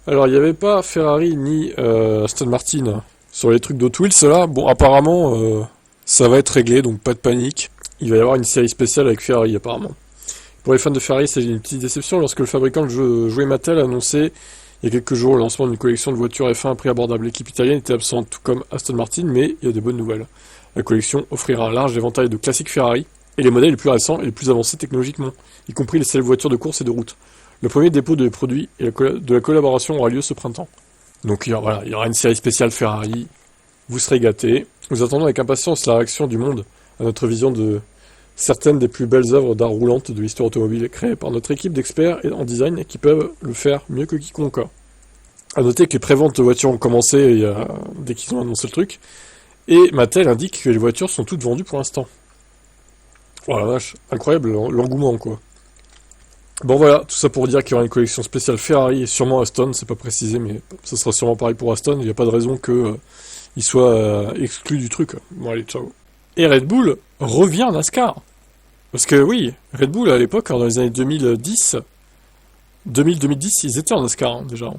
Alors, il n'y avait pas Ferrari ni Aston Martin sur les trucs d'Hot Wheels, là. Bon, apparemment, ça va être réglé, donc pas de panique. Il va y avoir une série spéciale avec Ferrari, apparemment. Pour les fans de Ferrari, c'est une petite déception lorsque le fabricant de jouets Mattel a annoncé il y a quelques jours le lancement d'une collection de voitures F1 à prix abordable. L'équipe italienne était absente, tout comme Aston Martin, mais il y a des bonnes nouvelles. La collection offrira un large éventail de classiques Ferrari et les modèles les plus récents et les plus avancés technologiquement, y compris les célèbres voitures de course et de route. Le premier dépôt de produits et de la collaboration aura lieu ce printemps. Donc il y aura une série spéciale Ferrari, vous serez gâtés. Nous attendons avec impatience la réaction du monde à notre vision de certaines des plus belles œuvres d'art roulantes de l'histoire automobile créées par notre équipe d'experts en design qui peuvent le faire mieux que quiconque. A noter que les préventes de voitures ont commencé dès qu'ils ont annoncé le truc, et Mattel indique que les voitures sont toutes vendues pour l'instant. Oh la vache, incroyable l'engouement quoi. Bon voilà, tout ça pour dire qu'il y aura une collection spéciale Ferrari et sûrement Aston, c'est pas précisé, mais ça sera sûrement pareil pour Aston, il n'y a pas de raison qu'il soit exclu du truc. Bon allez, ciao. Et Red Bull revient en NASCAR. Parce que oui, Red Bull à l'époque, dans les années 2010, ils étaient en NASCAR hein, déjà.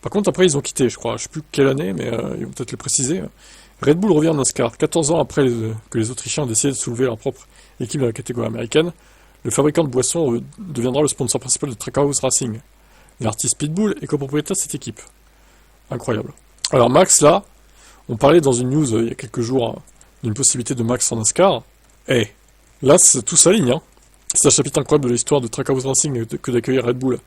Par contre après ils ont quitté, je crois, je sais plus quelle année, mais ils vont peut-être le préciser. Red Bull revient en NASCAR, 14 ans après que les Autrichiens ont décidé de soulever leur propre équipe dans la catégorie américaine. Le fabricant de boissons deviendra le sponsor principal de Trackhouse Racing. L'artiste Pitbull est copropriétaire de cette équipe. Incroyable. Alors Max, là, on parlait dans une news il y a quelques jours d'une possibilité de Max en NASCAR. Eh, là, tout s'aligne. Hein. C'est un chapitre incroyable de l'histoire de Trackhouse Racing que d'accueillir Red Bull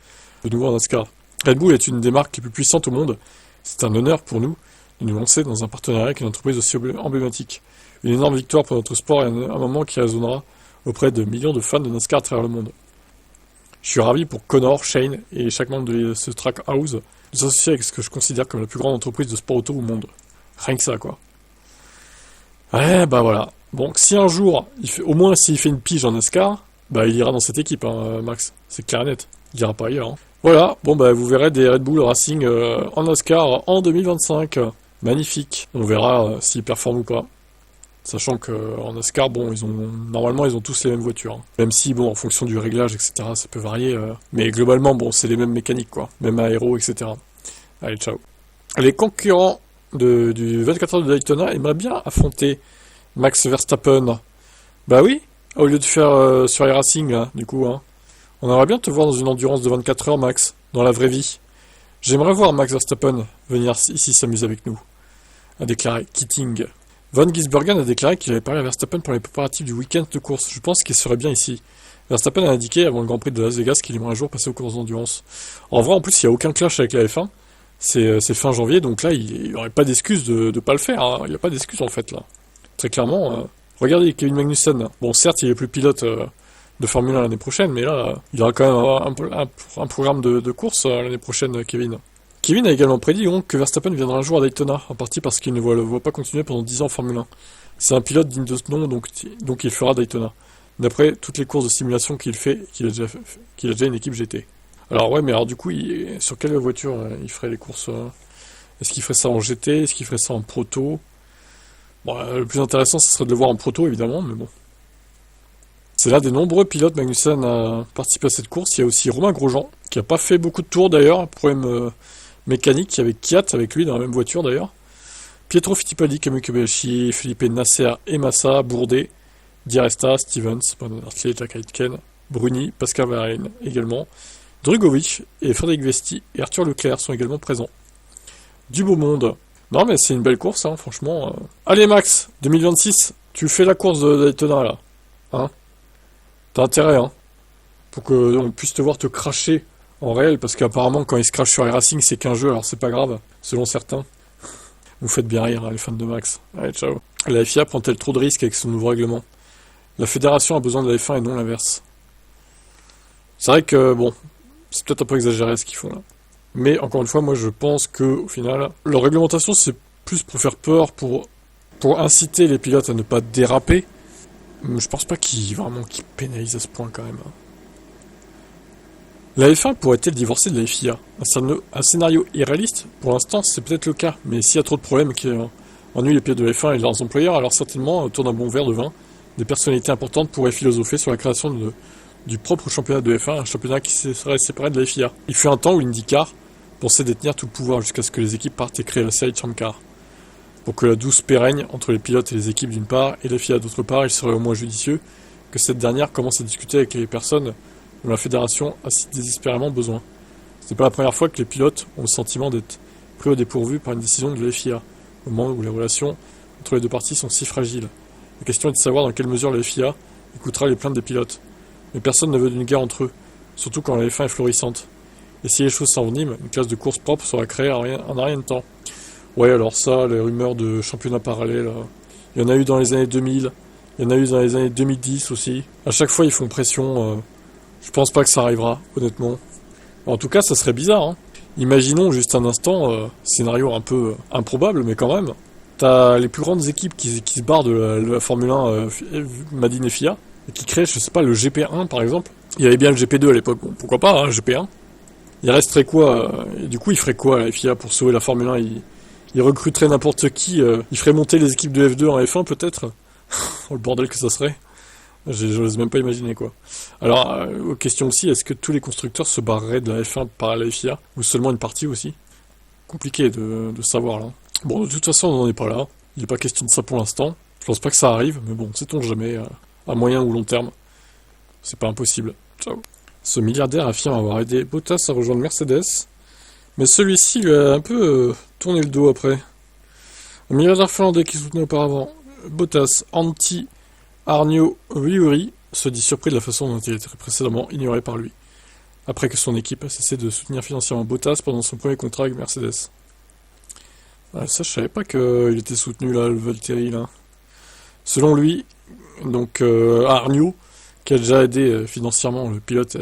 de nouveau en NASCAR. Red Bull est une des marques les plus puissantes au monde. C'est un honneur pour nous de nous lancer dans un partenariat avec une entreprise aussi emblématique. Une énorme victoire pour notre sport et un moment qui résonnera auprès de millions de fans de NASCAR à travers le monde. Je suis ravi pour Connor, Shane et chaque membre de ce Trackhouse de s'associer avec ce que je considère comme la plus grande entreprise de sport auto au monde. Rien que ça, quoi. Ouais, bah voilà. Bon, si un jour, au moins s'il fait une pige en NASCAR, bah il ira dans cette équipe, hein, Max. C'est clair et net. Il ira pas ailleurs. Hein. Voilà, bon bah vous verrez des Red Bull Racing en NASCAR en 2025. Magnifique. On verra s'ils performent ou pas. Sachant qu'en NASCAR, bon, normalement ils ont tous les mêmes voitures. Hein. Même si, bon, en fonction du réglage, etc., ça peut varier. Mais globalement, bon, c'est les mêmes mécaniques, quoi. Même aéro, etc. Allez, ciao. Les concurrents du 24 heures de Daytona aimeraient bien affronter Max Verstappen. Bah oui, au lieu de faire sur les Racing, là, du coup, hein. On aimerait bien te voir dans une endurance de 24 heures, Max, dans la vraie vie. J'aimerais voir Max Verstappen venir ici s'amuser avec nous, a déclaré Keating. Von Gisbergen a déclaré qu'il avait parlé à Verstappen pour les préparatifs du week-end de course. Je pense qu'il serait bien ici. Verstappen a indiqué avant le Grand Prix de Las Vegas qu'il aimerait un jour passer aux courses d'endurance. En vrai, en plus, il n'y a aucun clash avec la F1. C'est fin janvier, donc là, il n'y aurait pas d'excuse de ne pas le faire. Hein. Il n'y a pas d'excuse, en fait, là. Très clairement, regardez Kevin Magnussen. Bon, certes, il est plus pilote de Formule 1 l'année prochaine, mais là, il aura quand même un programme de course l'année prochaine, Kevin. Kevin a également prédit donc que Verstappen viendra un jour à Daytona, en partie parce qu'il ne le voit pas continuer pendant 10 ans en Formule 1. C'est un pilote digne de ce nom, donc il fera Daytona. D'après toutes les courses de simulation qu'il fait, qu'il a déjà une équipe GT. Alors ouais, mais alors du coup, sur quelle voiture il ferait les courses Est-ce qu'il ferait ça en GT Est-ce qu'il ferait ça en proto Bon, le plus intéressant, ce serait de le voir en proto, évidemment, mais bon. C'est l'un des nombreux pilotes Magnussen à participer à cette course. Il y a aussi Romain Grosjean, qui n'a pas fait beaucoup de tours d'ailleurs, problème mécanique, il y avait Kiat avec lui dans la même voiture d'ailleurs. Pietro Fittipaldi, Camus Kobayashi, Felipe Nasser et Massa, Bourdet, Di Resta, Stevens, Brandon Hartley, Jack Aitken, Bruni, Pascal Wehrlein également, Drugovich et Frédéric Vesti et Arthur Leclerc sont également présents. Du beau monde. Non mais c'est une belle course, hein, franchement. Allez Max, 2026, tu fais la course de Daytona là. Hein, t'as intérêt, hein, pour qu'on puisse te voir te cracher en réel, parce qu'apparemment quand il se crache sur les Racing c'est qu'un jeu, alors c'est pas grave, selon certains. Vous faites bien rire, hein, les fans de Max. Allez, ciao. La FIA prend-elle trop de risques avec son nouveau règlement? La fédération a besoin de la F1 et non l'inverse. C'est vrai que, bon, c'est peut-être un peu exagéré ce qu'ils font là. Mais encore une fois, moi je pense que au final, leur réglementation c'est plus pour faire peur, pour inciter les pilotes à ne pas déraper. Je pense pas qu'ils pénalisent à ce point quand même. La F1 pourrait-elle divorcer de la FIA? Un scénario irréaliste? Pour l'instant, c'est peut-être le cas, mais s'il y a trop de problèmes qui ennuient les pilotes de la F1 et leurs employeurs, alors certainement, autour d'un bon verre de vin, des personnalités importantes pourraient philosopher sur la création du propre championnat de F1, un championnat qui serait séparé de la FIA. Il fut un temps où l'IndyCar pensait détenir tout le pouvoir jusqu'à ce que les équipes partent et créent la série Champ Car. Pour que la douce paix règne entre les pilotes et les équipes d'une part, et la FIA d'autre part, il serait au moins judicieux que cette dernière commence à discuter avec les personnes dont la fédération a si désespérément besoin. Ce n'est pas la première fois que les pilotes ont le sentiment d'être pris au dépourvu par une décision de la FIA, au moment où les relations entre les deux parties sont si fragiles. La question est de savoir dans quelle mesure la FIA écoutera les plaintes des pilotes. Mais personne ne veut d'une guerre entre eux, surtout quand la F1 est florissante. Et si les choses s'enveniment, une classe de course propre sera créée en un rien de temps. Ouais, alors ça, les rumeurs de championnat parallèle, il y en a eu dans les années 2000, il y en a eu dans les années 2010 aussi. À chaque fois, ils font pression. Je pense pas que ça arrivera, honnêtement. En tout cas, ça serait bizarre, hein. Imaginons juste un instant, scénario un peu improbable, mais quand même. T'as les plus grandes équipes qui se barrent de la Formule 1 Made in FIA, et qui créent, je sais pas, le GP1 par exemple. Il y avait bien le GP2 à l'époque, bon, pourquoi pas, hein, GP1. Il resterait quoi et du coup, il ferait quoi la FIA pour sauver la Formule 1? Il recruterait n'importe qui, il ferait monter les équipes de F2 en F1 peut-être. Oh, le bordel que ça serait. J'ose même pas imaginer quoi. Alors, question aussi, est-ce que tous les constructeurs se barreraient de la F1 par la FIA? Ou seulement une partie aussi? Compliqué de savoir là. Bon, de toute façon, on n'en est pas là. Il n'est pas question de ça pour l'instant. Je pense pas que ça arrive, mais bon, sait-on jamais, à moyen ou long terme. C'est pas impossible. Ciao. Ce milliardaire affirme avoir aidé Bottas à rejoindre Mercedes, mais celui-ci lui a un peu tourné le dos après. Un milliardaire finlandais qui soutenait auparavant Bottas, Antti Aarnio-Viuri, se dit surpris de la façon dont il était précédemment ignoré par lui, après que son équipe a cessé de soutenir financièrement Bottas pendant son premier contrat avec Mercedes. Ah, ça, je savais pas qu'il était soutenu là, le Valtteri là. Selon lui, donc Aarnio, qui a déjà aidé financièrement le pilote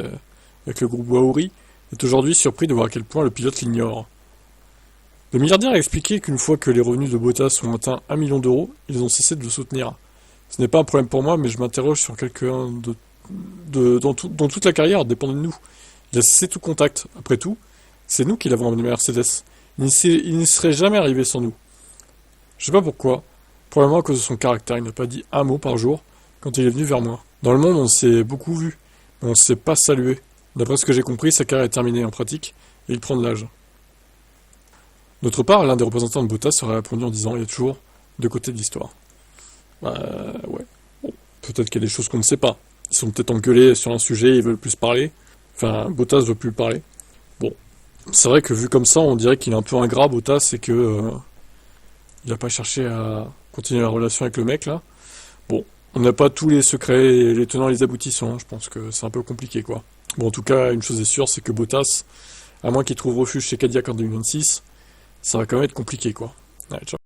avec le groupe Wauri, est aujourd'hui surpris de voir à quel point le pilote l'ignore. Le milliardaire a expliqué qu'une fois que les revenus de Bottas ont atteint 1 million d'euros, ils ont cessé de le soutenir. Ce n'est pas un problème pour moi, mais je m'interroge sur quelqu'un dont toute la carrière dépend de nous. Il a cessé tout contact. Après tout, c'est nous qui l'avons amené à Mercedes. Il n'y serait jamais arrivé sans nous. Je sais pas pourquoi. Probablement à cause de son caractère. Il n'a pas dit un mot par jour quand il est venu vers moi. Dans le monde, on s'est beaucoup vu, mais on ne s'est pas salué. D'après ce que j'ai compris, sa carrière est terminée en pratique, et il prend de l'âge. D'autre part, l'un des représentants de Bottas aurait répondu en disant « Il y a toujours deux côtés de l'histoire ». Ouais. Bon, peut-être qu'il y a des choses qu'on ne sait pas. Ils sont peut-être engueulés sur un sujet, ils veulent plus parler. Enfin, Bottas veut plus parler. Bon, c'est vrai que vu comme ça, on dirait qu'il est un peu ingrat, Bottas, et que il n'a pas cherché à continuer la relation avec le mec, là. Bon, on n'a pas tous les secrets, les tenants et les aboutissants, hein. Je pense que c'est un peu compliqué, quoi. Bon, en tout cas, une chose est sûre, c'est que Bottas, à moins qu'il trouve refuge chez Cadillac en 2026, ça va quand même être compliqué, quoi. Allez, ciao.